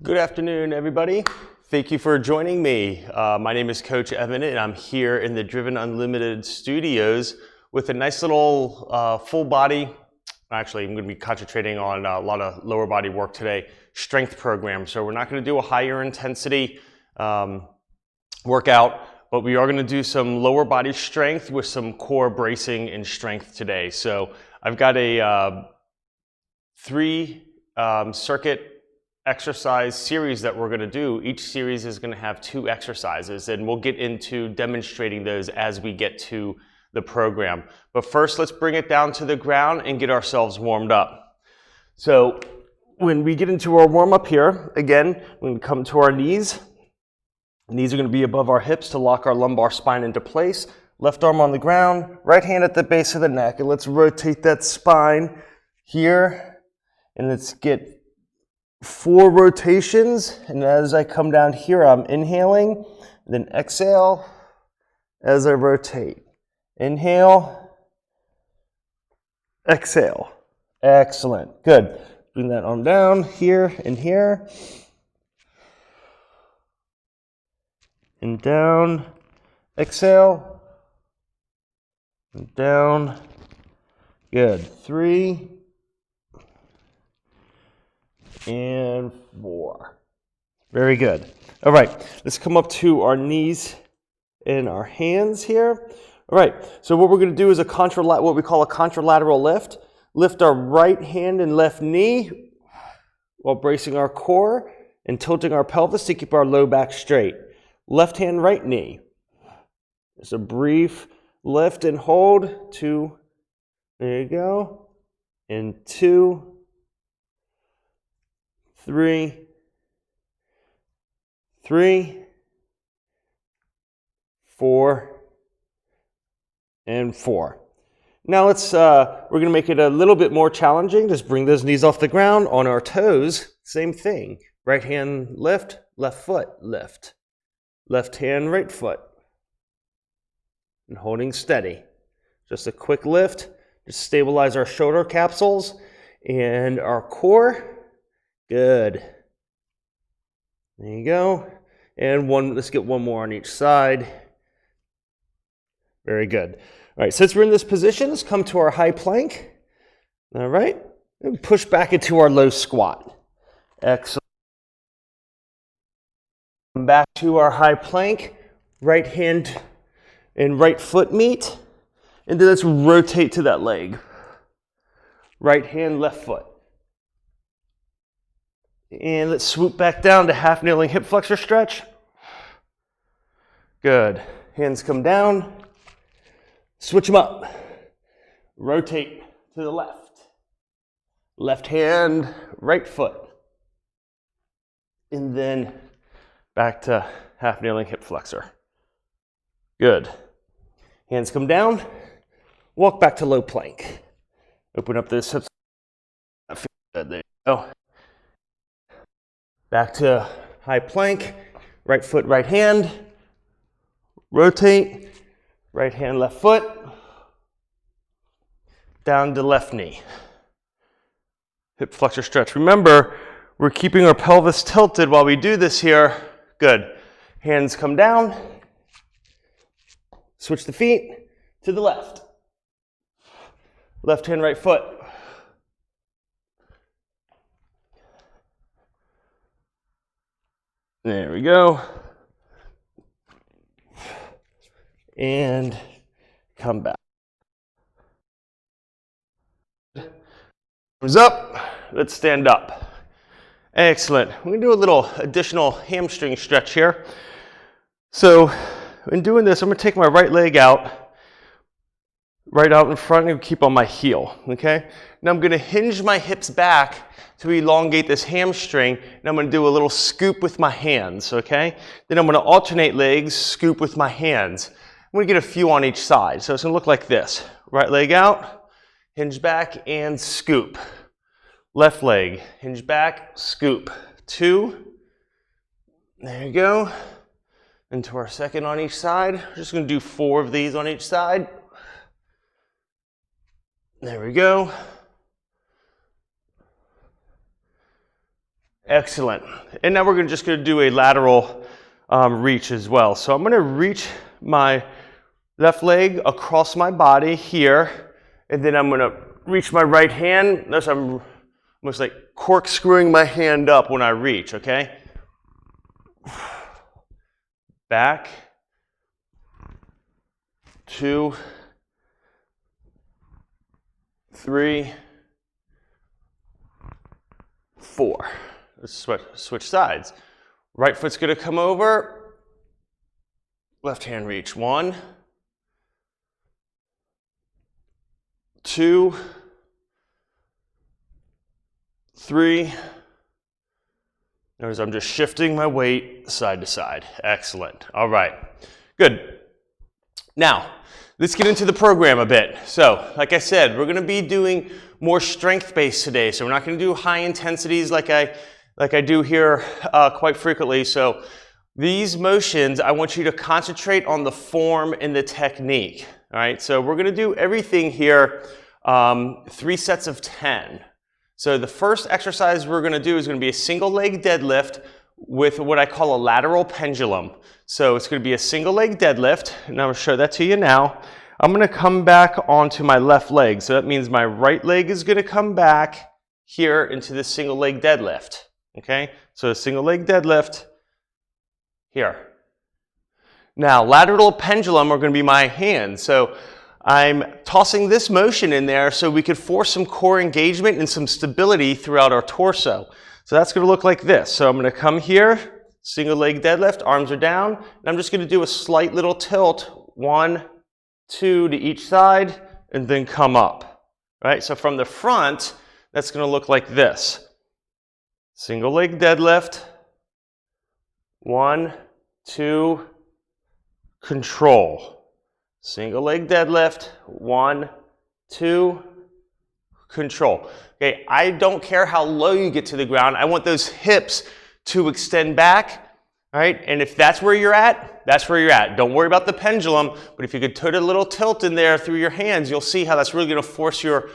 Good afternoon, everybody. Thank you for joining me. My name is Coach Evan, and I'm here in the DRVN Unlimited studios with a nice little full body. Actually, I'm going to be concentrating on a lot of lower body work today, strength program. So we're not going to do a higher intensity workout, but we are going to do some lower body strength with some core bracing and strength today. So I've got a three circuit exercise series that we're going to do. Each series is going to have 2 exercises, and we'll get into demonstrating those as we get to the program. But first, let's bring it down to the ground and get ourselves warmed up. So when we get into our warm up here, again, we're going to come to our knees. Knees are going to be above our hips to lock our lumbar spine into place. Left arm on the ground, right hand at the base of the neck, and let's rotate that spine here, and let's get 4 rotations, and as I come down here, I'm inhaling, then exhale as I rotate. Inhale, exhale. Excellent, good. Bring that arm down here and here. And down, exhale, and down. Good, 3. And 4. Very good. All right, let's come up to our knees and our hands here. All right, so what we're going to do is what we call a contralateral lift. Lift our right hand and left knee while bracing our core and tilting our pelvis to keep our low back straight. Left hand, right knee. Just a brief lift and hold. 2. There you go. And 2. 3, 4, and 4. Now we're going to make it a little bit more challenging. Just bring those knees off the ground on our toes. Same thing. Right hand lift, left foot lift. Left hand, right foot. And holding steady. Just a quick lift. Just stabilize our shoulder capsules and our core. Good. There you go. And let's get one more on each side. Very good. All right, since we're in this position, let's come to our high plank. All right, and push back into our low squat. Excellent. Back to our high plank. Right hand and right foot meet. And then let's rotate to that leg. Right hand, left foot. And let's swoop back down to half kneeling hip flexor stretch. Good. Hands come down. Switch them up. Rotate to the left. Left hand, right foot. And then back to half kneeling hip flexor. Good. Hands come down. Walk back to low plank. Open up those hips. There you go. Back to high plank, right foot, right hand, rotate, right hand, left foot, down to left knee. Hip flexor stretch. Remember, we're keeping our pelvis tilted while we do this here. Good. Hands come down, switch the feet to the left. Left hand, right foot. There we go. And come back. Arms up. Let's stand up. Excellent. We're going to do a little additional hamstring stretch here. So in doing this, I'm going to take my right leg out, right out in front, and keep on my heel. Okay? Now I'm going to hinge my hips back to elongate this hamstring, and I'm going to do a little scoop with my hands, okay? Then I'm going to alternate legs, scoop with my hands. I'm going to get a few on each side. So it's going to look like this. Right leg out, hinge back, and scoop. Left leg, hinge back, scoop. 2. There you go. Into our second on each side. We're just going to do 4 of these on each side. There we go. Excellent. And now we're just gonna do a lateral reach as well. So I'm gonna reach my left leg across my body here, and then I'm gonna reach my right hand. Notice I'm almost like corkscrewing my hand up when I reach, okay? Back, 2, 3, 4. Let's switch sides. Right foot's gonna come over, left hand reach. 1, 2, 3. Notice I'm just shifting my weight side to side. Excellent. All right, good. Now, let's get into the program a bit. So, like I said, we're gonna be doing more strength-based today. So we're not gonna do high intensities like I do here quite frequently. So these motions, I want you to concentrate on the form and the technique. All right, so we're gonna do everything here, 3 sets of 10. So the first exercise we're gonna do is gonna be a single leg deadlift with what I call a lateral pendulum. So it's gonna be a single leg deadlift, and I'm gonna show that to you now. I'm gonna come back onto my left leg. So that means my right leg is gonna come back here into this single leg deadlift, okay? So a single leg deadlift here. Now, lateral pendulum are gonna be my hands. So I'm tossing this motion in there so we could force some core engagement and some stability throughout our torso. So that's gonna look like this. So I'm gonna come here, single leg deadlift, arms are down, and I'm just gonna do a slight little tilt, 1, 2 to each side, and then come up, right? So from the front, that's gonna look like this. Single leg deadlift, 1, 2, control. Single leg deadlift, 1, 2, control. Okay, I don't care how low you get to the ground. I want those hips to extend back, all right? And if that's where you're at, that's where you're at. Don't worry about the pendulum, but if you could put a little tilt in there through your hands, you'll see how that's really gonna force your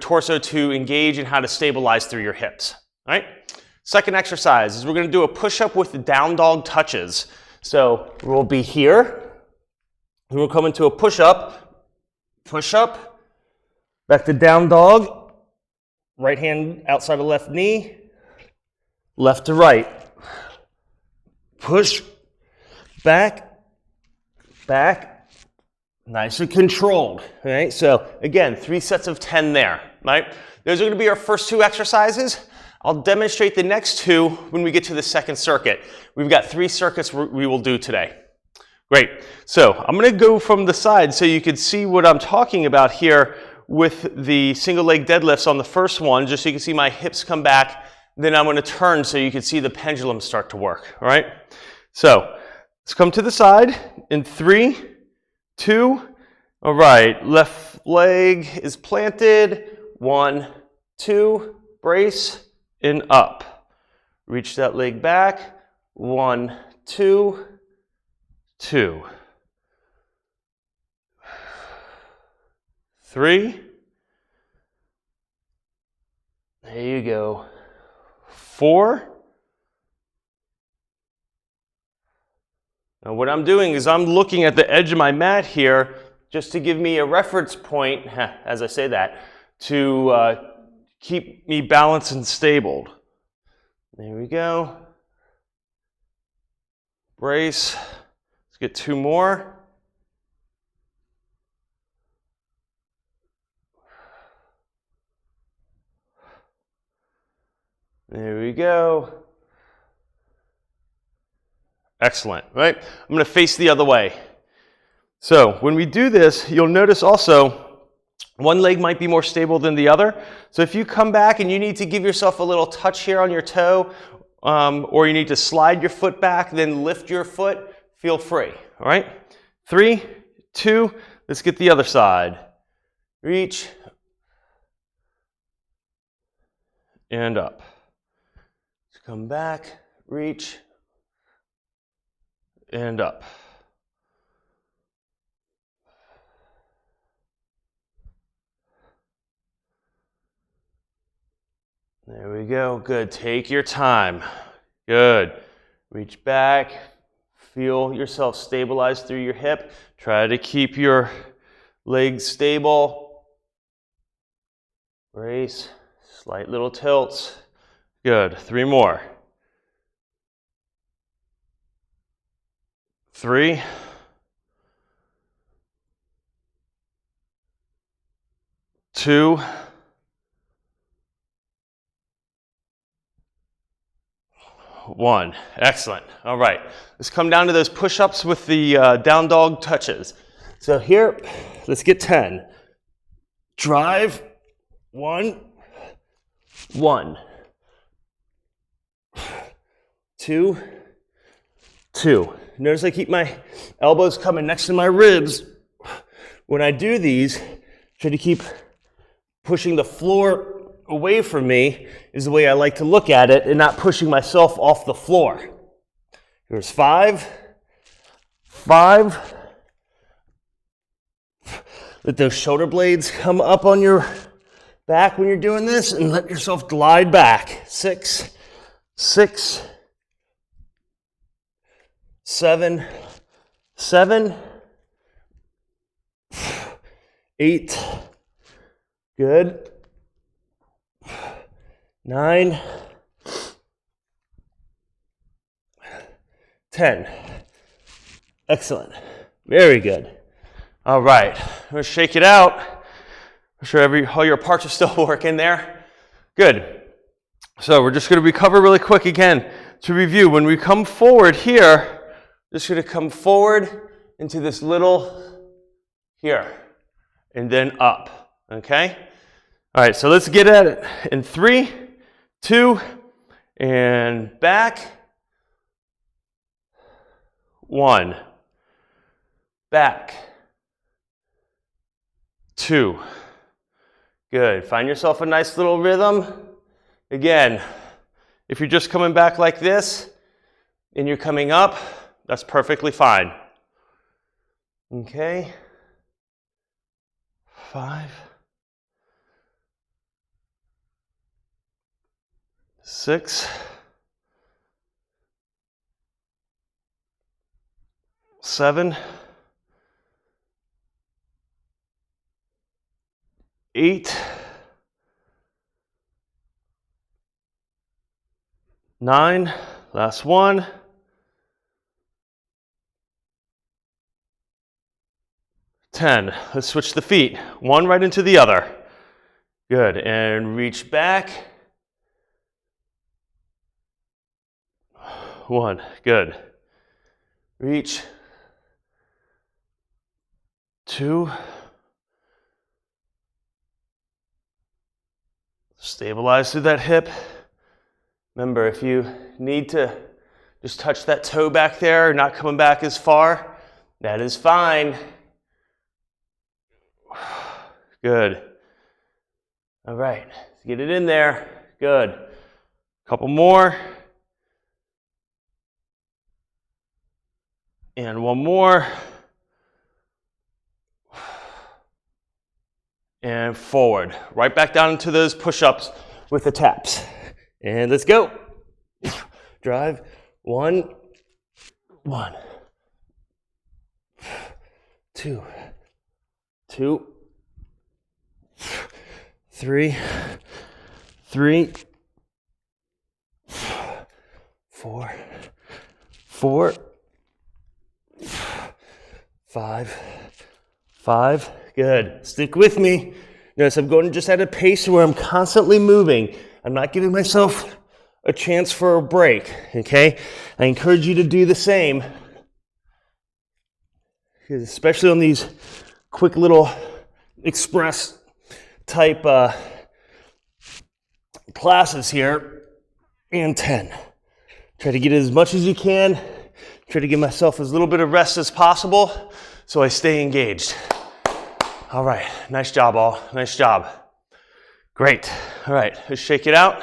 torso to engage and how to stabilize through your hips, all right? Second exercise is we're gonna do a push-up with down dog touches. So we'll be here, and we'll come into a push-up, back to down dog, right hand outside of left knee, left to right, push, back, nice and controlled, all right? So again, 3 sets of 10 there, right? Those are gonna be our first 2 exercises. I'll demonstrate the next 2 when we get to the second circuit. We've got 3 circuits we will do today. Great. So I'm going to go from the side so you can see what I'm talking about here with the single leg deadlifts on the first one, just so you can see my hips come back. Then I'm going to turn so you can see the pendulum start to work. All right. So let's come to the side in 3, 2. All right. Left leg is planted. 1, 2. Brace and up. Reach that leg back. 1, 2. 2, 3, there you go, 4. Now what I'm doing is I'm looking at the edge of my mat here just to give me a reference point, as I say that, to keep me balanced and stable. There we go. Brace. Let's get 2 more. There we go. Excellent, right? I'm going to face the other way. So when we do this, you'll notice also one leg might be more stable than the other. So if you come back and you need to give yourself a little touch here on your toe, or you need to slide your foot back, then lift your foot, feel free, all right? 3, 2, let's get the other side. Reach, and up. Let's come back, reach, and up. There we go. Good. Take your time. Good. Reach back. Feel yourself stabilize through your hip. Try to keep your legs stable. Brace. Slight little tilts. Good. 3 more. 3. 2. 1. Excellent. All right. Let's come down to those push-ups with the down dog touches. So here, let's get 10. Drive. 1. 1. 2. 2. Notice I keep my elbows coming next to my ribs. When I do these, try to keep pushing the floor away from me is the way I like to look at it, and not pushing myself off the floor. Here's 5. 5. Let those shoulder blades come up on your back when you're doing this, and let yourself glide back. 6. 6. 7. 7. 8. Good. 9. 10. Excellent. Very good. All right. I'm going to shake it out. I'm sure all your parts are still working there. Good. So we're just going to recover really quick again to review. When we come forward here, just going to come forward into this little here and then up. Okay? All right, so let's get at it in 3, 2, and back. 1. Back. 2. Good. Find yourself a nice little rhythm. Again, if you're just coming back like this and you're coming up, that's perfectly fine. Okay. 5. 6. 7. 8. 9. Last one. 10. Let's switch the feet. One right into the other. Good. And reach back. 1. Good. Reach. 2. Stabilize through that hip. Remember, if you need to just touch that toe back there, not coming back as far, that is fine. Good. All right, let's get it in there. Good. Couple more. And one more. And forward. Right back down into those push-ups with the taps. And let's go. Drive. 1. 1. 2. 2. 3. 3. 4. 4. 5. 5. Good. Stick with me. Notice I'm going just at a pace where I'm constantly moving. I'm not giving myself a chance for a break, okay? I encourage you to do the same, especially on these quick little express type classes here. And 10. Try to get as much as you can. Try to give myself as little bit of rest as possible so I stay engaged. All right, nice job all, nice job. Great, all right, let's shake it out.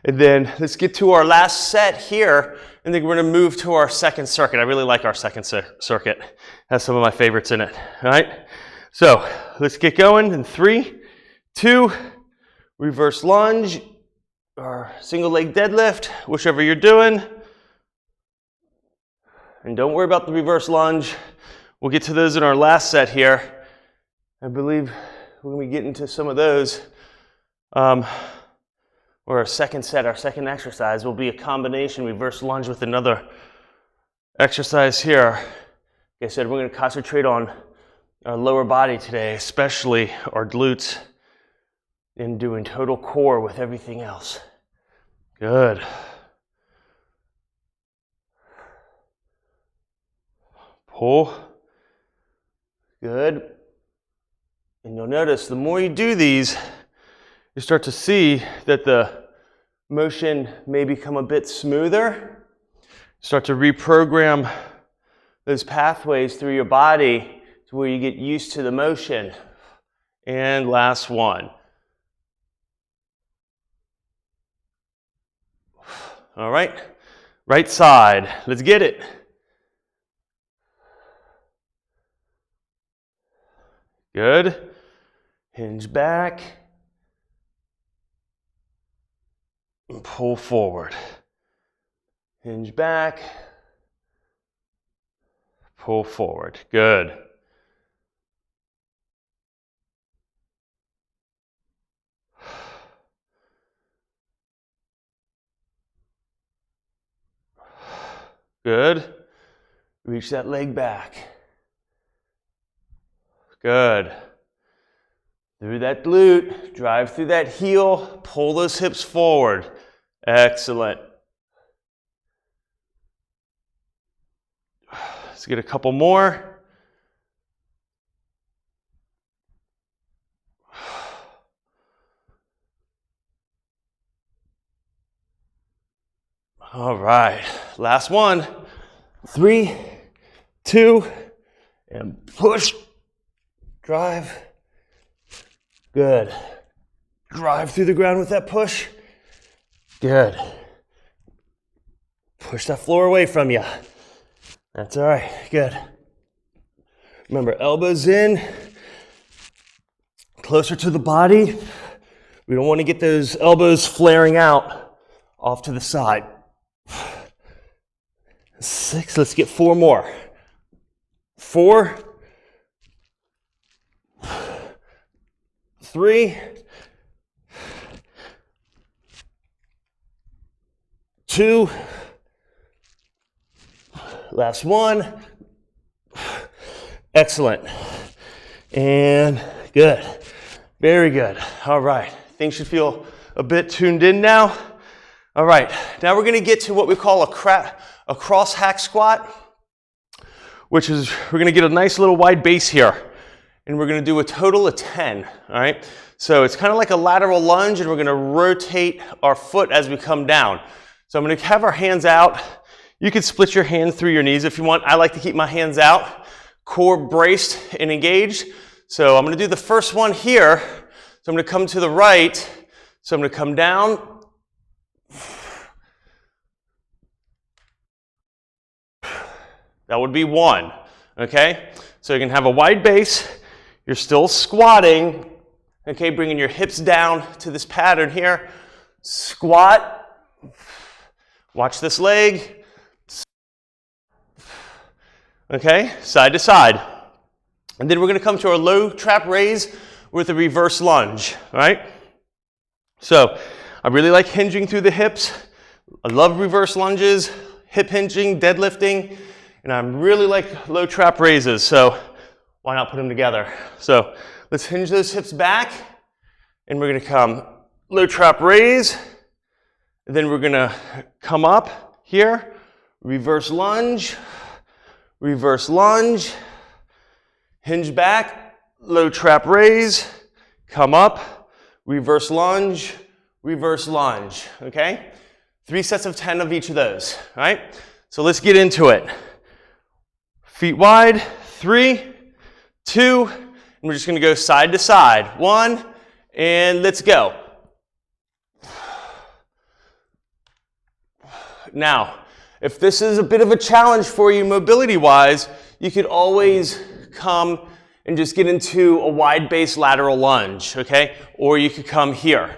And then let's get to our last set here, and then we're gonna move to our second circuit. I really like our second circuit. It has some of my favorites in it, all right? So let's get going in 3, 2, reverse lunge, or single leg deadlift, whichever you're doing. And don't worry about the reverse lunge. We'll get to those in our last set here. I believe we're gonna be getting to some of those. Or our second set, our second exercise will be a combination reverse lunge with another exercise here. Like I said, we're gonna concentrate on our lower body today, especially our glutes, and doing total core with everything else. Good. Pull. Good. And you'll notice the more you do these, you start to see that the motion may become a bit smoother. Start to reprogram those pathways through your body to where you get used to the motion. And last one. All right, right side, let's get it. Good. Hinge back. And pull forward. Hinge back. Pull forward. Good. Good. Reach that leg back. Good. Through that glute, drive through that heel, pull those hips forward. Excellent. Let's get a couple more. All right, last one. 3, 2, and push. Drive. Good. Drive through the ground with that push. Good. Push that floor away from you. That's all right. Good. Remember, elbows in, closer to the body. We don't want to get those elbows flaring out off to the side. 6, let's get 4 more. 4, 3, 2, last one. Excellent. And good. Very good. All right. Things should feel a bit tuned in now. All right. Now we're going to get to what we call a cross hack squat, which is we're going to get a nice little wide base here. And we're going to do a total of 10. All right. So it's kind of like a lateral lunge, and we're going to rotate our foot as we come down. So I'm going to have our hands out. You can split your hands through your knees if you want. I like to keep my hands out, core braced and engaged. So I'm going to do the first one here. So I'm going to come to the right. So I'm going to come down. That would be 1. Okay? So you can have a wide base. You're still squatting. Okay, bringing your hips down to this pattern here. Squat. Watch this leg. Okay, side to side. And then we're going to come to our low trap raise with a reverse lunge, all right? So I really like hinging through the hips. I love reverse lunges, hip hinging, deadlifting, and I really like low trap raises, so why not put them together? So let's hinge those hips back, and we're going to come low trap raise, and then we're going to come up here, reverse lunge, hinge back, low trap raise, come up, reverse lunge, okay? 3 sets of 10 of each of those, all right? So let's get into it. Feet wide, 3, 2, and we're just gonna go side to side. 1, and let's go. Now, if this is a bit of a challenge for you mobility-wise, you could always come and just get into a wide base lateral lunge, okay? Or you could come here.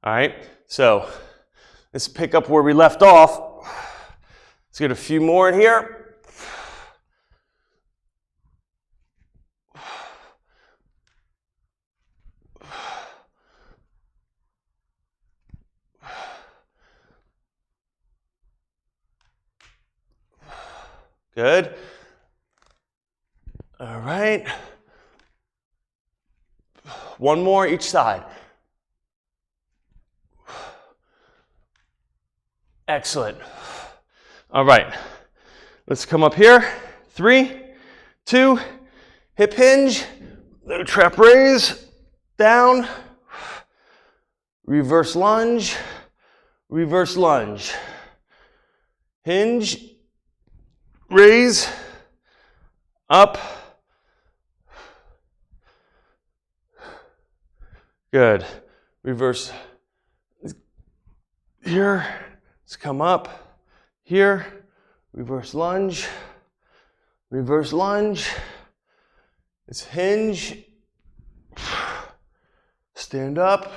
All right, so let's pick up where we left off. Let's get a few more in here. Good. All right. One more each side. Excellent. All right. Let's come up here. 3, 2, hip hinge, little trap raise, down, reverse lunge, hinge, raise, up. Good. Reverse here. Let's come up here. Reverse lunge. It's hinge. Stand up.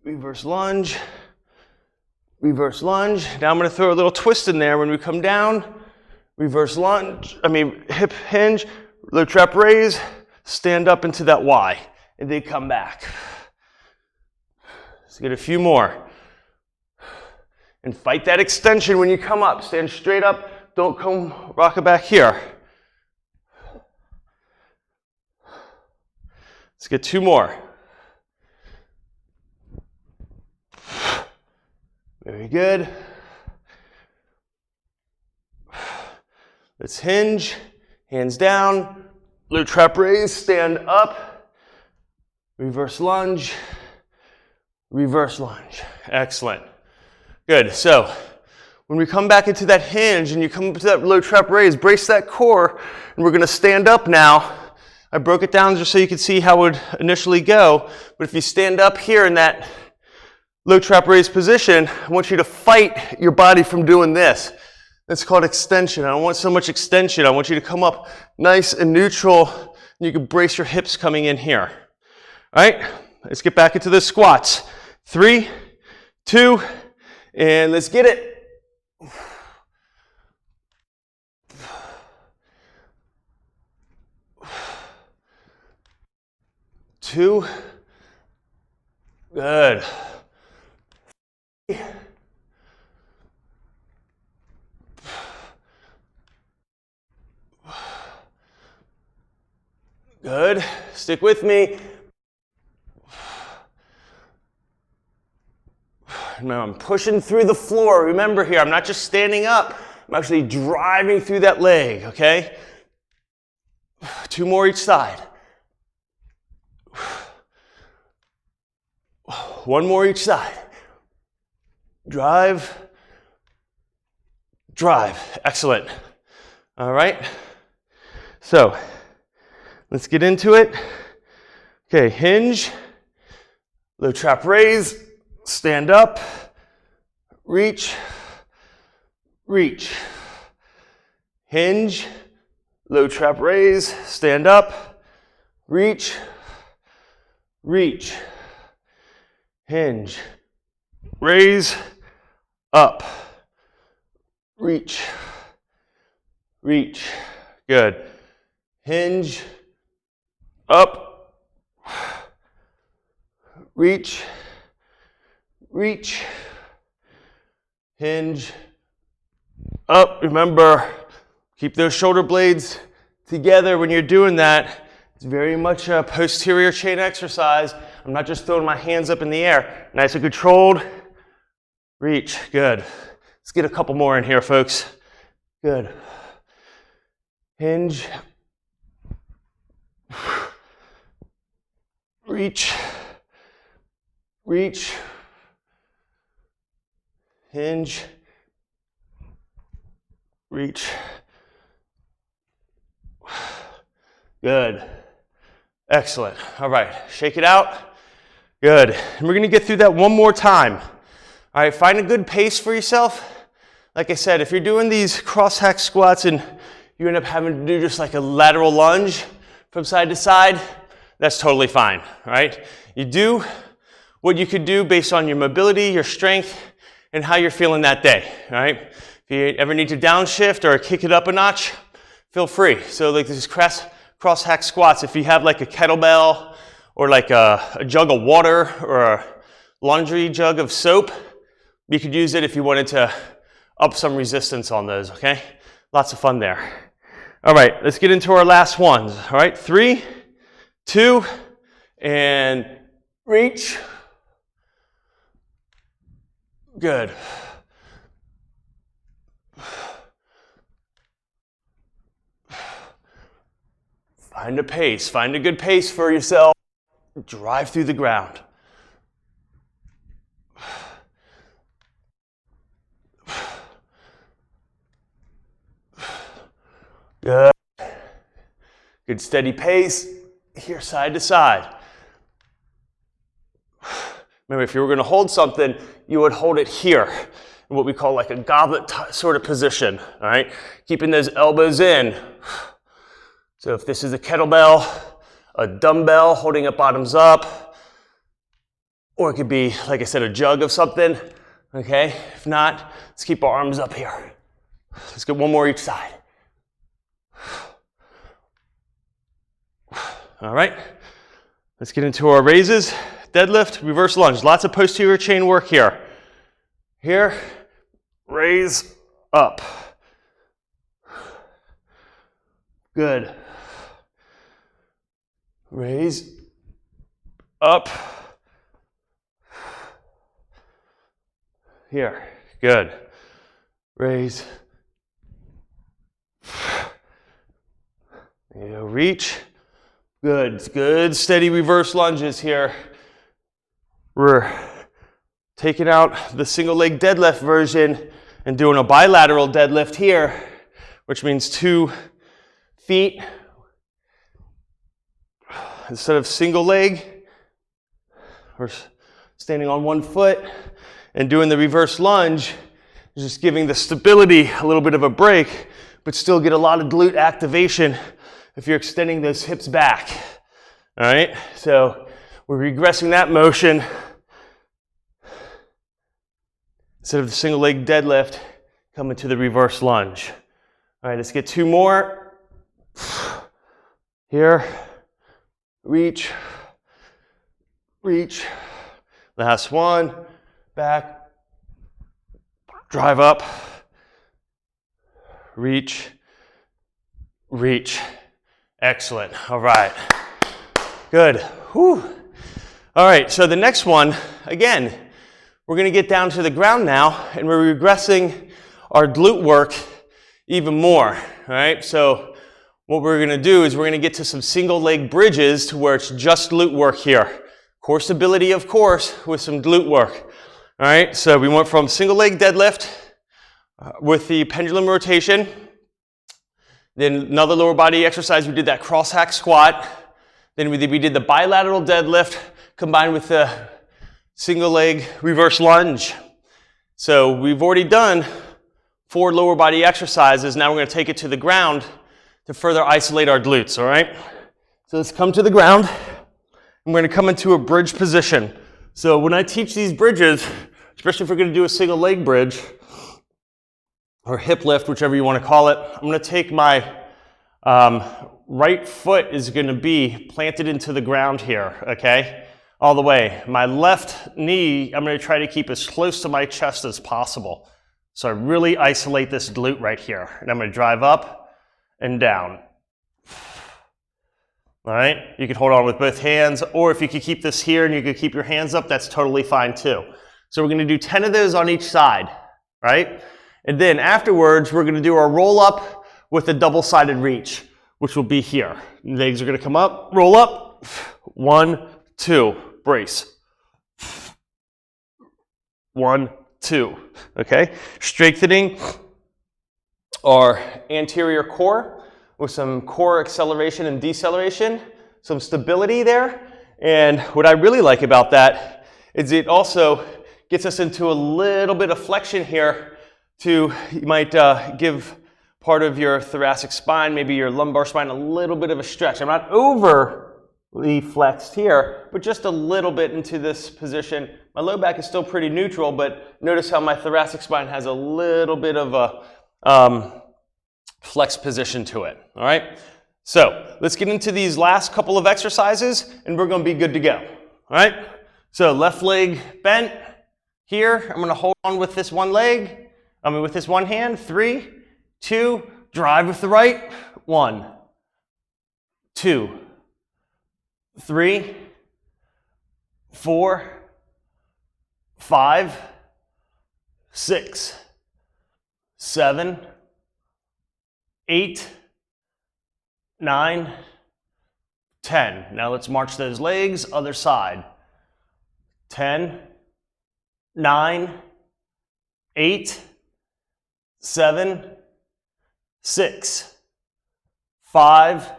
Reverse lunge. Now I'm going to throw a little twist in there when we come down. Reverse lunge. Hip hinge. Little trap raise. Stand up into that Y. And they come back. Let's get a few more. And fight that extension when you come up. Stand straight up. Don't come rock it back here. Let's get 2 more. Very good. Let's hinge. Hands down. Little trap raise. Stand up. Reverse lunge. Excellent. Good. So when we come back into that hinge and you come up to that low trap raise, brace that core, and we're going to stand up now. I broke it down just so you can see how it would initially go. But if you stand up here in that low trap raise position, I want you to fight your body from doing this. That's called extension. I don't want so much extension. I want you to come up nice and neutral, and you can brace your hips coming in here. All right, let's get back into the squats. 3, 2, and let's get it. 2, good. Good, stick with me. Now I'm pushing through the floor. Remember here, I'm not just standing up. I'm actually driving through that leg, okay? 2 more each side. 1 more each side. Drive. Excellent. All right. So let's get into it. Okay, hinge, low trap raise. Stand up, reach, hinge, low trap raise, stand up, reach, hinge, raise, up, reach, good, hinge, up, reach, hinge, up. Remember, keep those shoulder blades together when you're doing that. It's very much a posterior chain exercise. I'm not just throwing my hands up in the air. Nice and controlled. Reach, good. Let's get a couple more in here, folks. Good. Hinge. Reach. Hinge, reach. Good. Excellent. All right, shake it out. Good. And we're going to get through that one more time. All right, find a good pace for yourself. Like I said, if you're doing these cross-hack squats and you end up having to do just like a lateral lunge from side to side, that's totally fine, all right? You do what you could do based on your mobility, your strength, and how you're feeling that day, all right? If you ever need to downshift or kick it up a notch, feel free. So like this cross hack squats, if you have like a kettlebell or like a jug of water or a laundry jug of soap, you could use it if you wanted to up some resistance on those, okay? Lots of fun there. All right, let's get into our last ones. All right, 3, 2, and reach. Good. Find a pace, find a good pace for yourself. Drive through the ground. Good. Good steady pace, here side to side. Remember, if you were going to hold something, you would hold it here, in what we call like a goblet sort of position, all right? Keeping those elbows in. So if this is a kettlebell, a dumbbell, holding it bottoms up, or it could be, like I said, a jug of something, okay? If not, let's keep our arms up here. Let's get one more each side. All right, let's get into our raises, deadlift, reverse lunge. Lots of posterior chain work here. Here, raise up. Good. Raise up. Here, good. Raise. There you go, reach. Good, good, steady reverse lunges here. We're taking out the single leg deadlift version and doing a bilateral deadlift here, which means 2 feet. Instead of single leg, we're standing on 1 foot and doing the reverse lunge, just giving the stability a little bit of a break, but still get a lot of glute activation if you're extending those hips back. All right, so we're regressing that motion. Instead of the single leg deadlift, coming to the reverse lunge. All right, let's get 2 more. Here, reach, reach. Last one, back, drive up, reach, reach. Excellent, all right. Good, whew. All right, so the next one, again, we're gonna get down to the ground now, and we're regressing our glute work even more, all right? So what we're gonna do is we're gonna get to some single leg bridges to where it's just glute work here. Core stability, of course, with some glute work, all right? So we went from single leg deadlift with the pendulum rotation. Then another lower body exercise, we did that cross hack squat. Then we did the bilateral deadlift combined with the single leg reverse lunge. So we've already done 4 lower body exercises. Now we're going to take it to the ground to further isolate our glutes, all right? So let's come to the ground. And we're going to come into a bridge position. So when I teach these bridges, especially if we're going to do a single leg bridge, or hip lift, whichever you want to call it, I'm going to take my right foot is going to be planted into the ground here, okay? All the way. My left knee, I'm going to try to keep as close to my chest as possible. So I really isolate this glute right here. And I'm going to drive up and down. All right? You can hold on with both hands, or if you could keep this here and you could keep your hands up, that's totally fine too. So we're going to do 10 of those on each side, right? And then afterwards, we're going to do our roll up with a double-sided reach, which will be here. Legs are going to come up, roll up, 1, 2, brace. 1, 2, okay? Strengthening our anterior core with some core acceleration and deceleration, some stability there. And what I really like about that is it also gets us into a little bit of flexion here you might give part of your thoracic spine, maybe your lumbar spine, a little bit of a stretch. I'm not over flexed here, but just a little bit into this position. My low back is still pretty neutral, but notice how my thoracic spine has a little bit of a flex position to it, all right? So let's get into these last couple of exercises and we're gonna be good to go, all right? So left leg bent here. I'm gonna hold on with this one leg, with this one hand. 3, 2, drive with the right. 1, 2, 3, 4, 5, 6, 7, 8, 9, 10. Now let's march those legs, other side. 10, 9, 8, 7, 6, 5,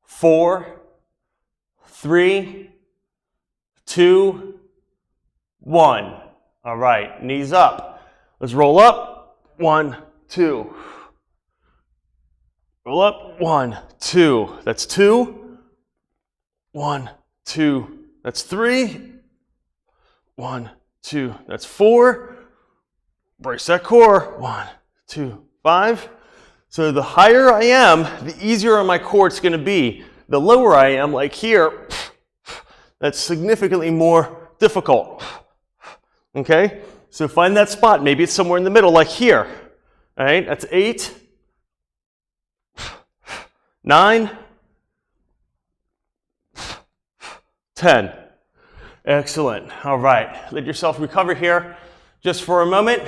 4, 3, 2, 1. All right, knees up. Let's roll up. 1, 2. Roll up. 1, 2. That's 2. 1, 2. That's 3. 1, 2. That's 4. Brace that core. 1, 2, 5. So the higher I am, the easier my core it's going to be. The lower I am, like here, that's significantly more difficult. Okay? So find that spot. Maybe it's somewhere in the middle, like here. All right? That's 8, 9, 10. Excellent. All right. Let yourself recover here just for a moment,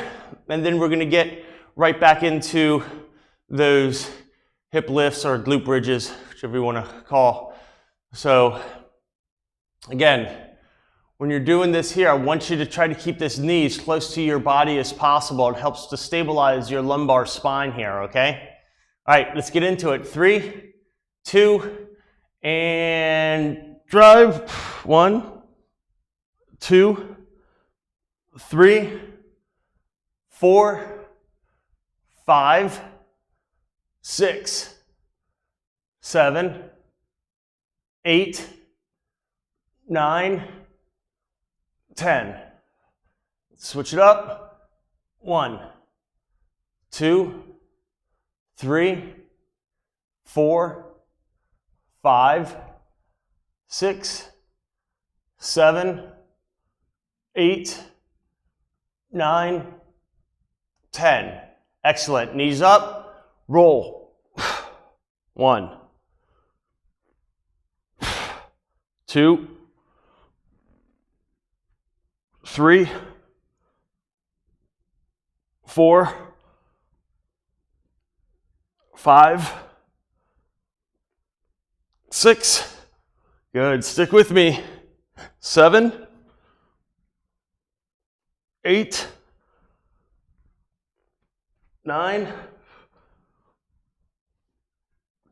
and then we're going to get right back into those hip lifts or glute bridges, whichever you want to call. So again, when you're doing this here, I want you to try to keep this knee as close to your body as possible. It helps to stabilize your lumbar spine here, okay? All right, let's get into it. 3, 2, and drive. 1, 2, 3, 4, 5, 6, 7, 8, 9, 10. Switch it up. 1, 2, 3, 4, 5, 6, 7, 8, 9, 10. Excellent. Knees up. Roll. 1, 2, 3, 4, 5, 6. Good. Stick with me. 7, 8, 9,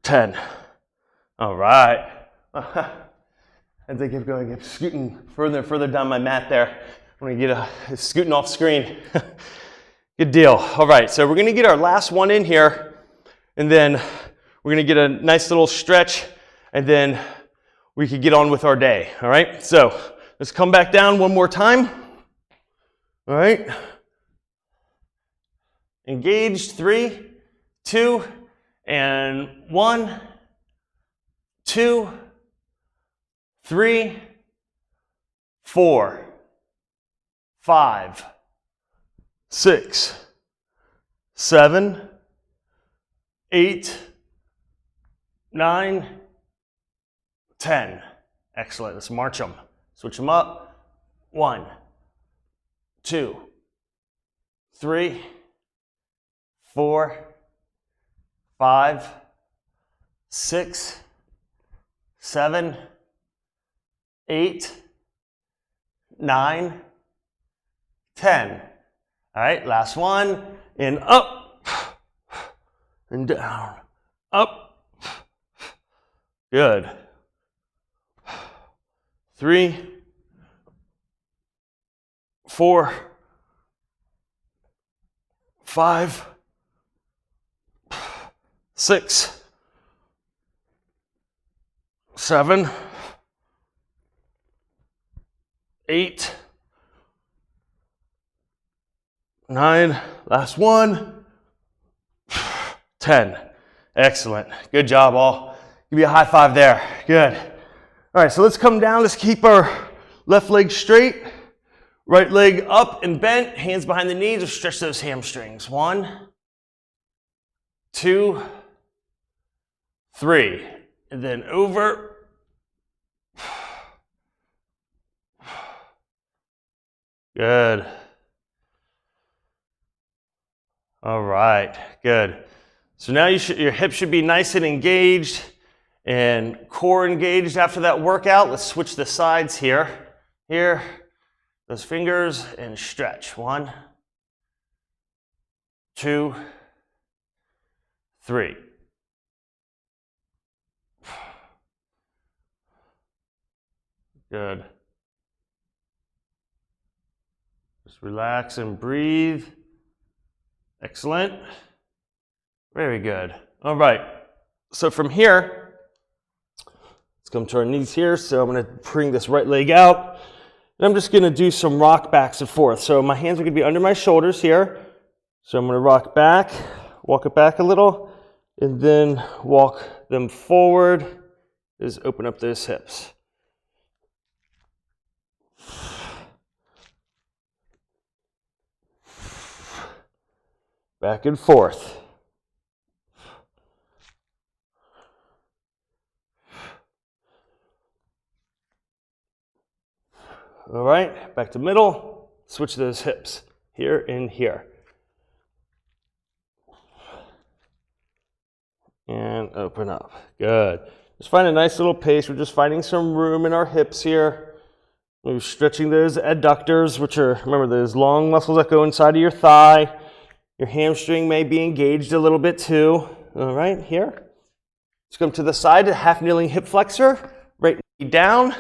10. All right. I think I'm going to get scooting further and further down my mat there. I'm going to get scooting off screen. Good deal. All right, so we're going to get our last one in here, and then we're going to get a nice little stretch, and then we could get on with our day. All right, so let's come back down one more time. All right. Engaged. 3, 2, and 1, 2, 3, 4, 5, 6, 7, 8, 9, 10. Excellent. Let's march them. Switch them up. 1, 2, 3, 4, 5, 6, 7, 8, 9, 10. All right, last one. And up and down. Up. Good. 3, 4, 5, 6, 7, 8, 9, last one, 10. Excellent. Good job, all. Give me a high five there. Good. All right, so let's come down. Let's keep our left leg straight, right leg up and bent, hands behind the knees, or stretch those hamstrings. 1, 2, 3, and then over. Good. All right, good. So now your hips should be nice and engaged and core engaged after that workout. Let's switch the sides here. Here, those fingers, and stretch. 1, 2, 3. Good. Just relax and breathe. Excellent. Very good. All right. So from here, let's come to our knees here. So I'm going to bring this right leg out. And I'm just going to do some rock backs and forth. So my hands are going to be under my shoulders here. So I'm going to rock back, walk it back a little, and then walk them forward. Just open up those hips. Back and forth. All right, back to middle. Switch those hips here and here. And open up. Good. Just find a nice little pace. We're just finding some room in our hips here. We're stretching those adductors, which are, remember, those long muscles that go inside of your thigh. Your hamstring may be engaged a little bit too. All right, here. Let's come to the side, a half kneeling hip flexor. Right knee down,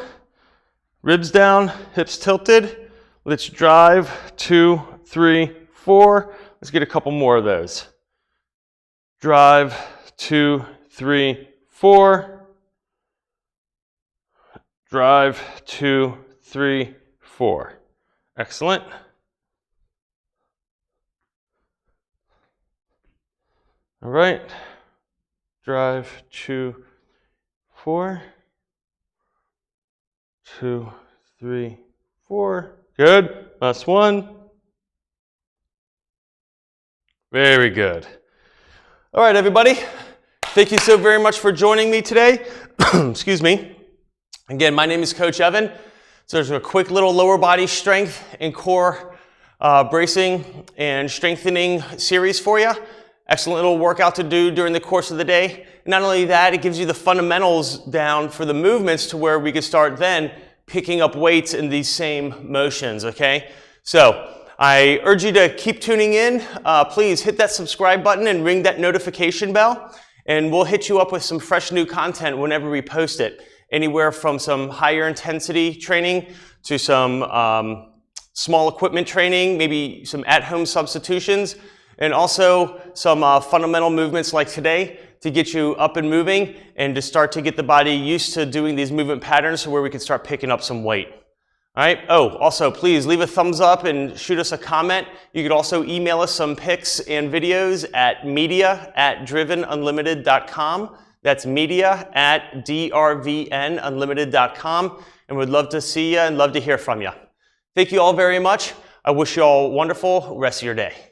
ribs down, hips tilted. Let's drive, 2, 3, 4. Let's get a couple more of those. Drive, 2, 3, 4. Drive, 2, 3, 4. Excellent. All right, drive, 2, 4, 2, 3, 4. Good. Last one. Very good. All right, everybody. Thank you so very much for joining me today. Excuse me. Again, my name is Coach Evan. So there's a quick little lower body strength and core bracing and strengthening series for you. Excellent little workout to do during the course of the day. And not only that, it gives you the fundamentals down for the movements to where we could start then picking up weights in these same motions, okay? So I urge you to keep tuning in. Please hit that subscribe button and ring that notification bell, and we'll hit you up with some fresh new content whenever we post it. Anywhere from some higher intensity training to some small equipment training, maybe some at-home substitutions, and also some fundamental movements like today to get you up and moving and to start to get the body used to doing these movement patterns so where we can start picking up some weight. All right. Oh, also, please leave a thumbs up and shoot us a comment. You could also email us some pics and videos at media@drivenunlimited.com. That's media@drvnunlimited.com. And we'd love to see you and love to hear from you. Thank you all very much. I wish you all a wonderful rest of your day.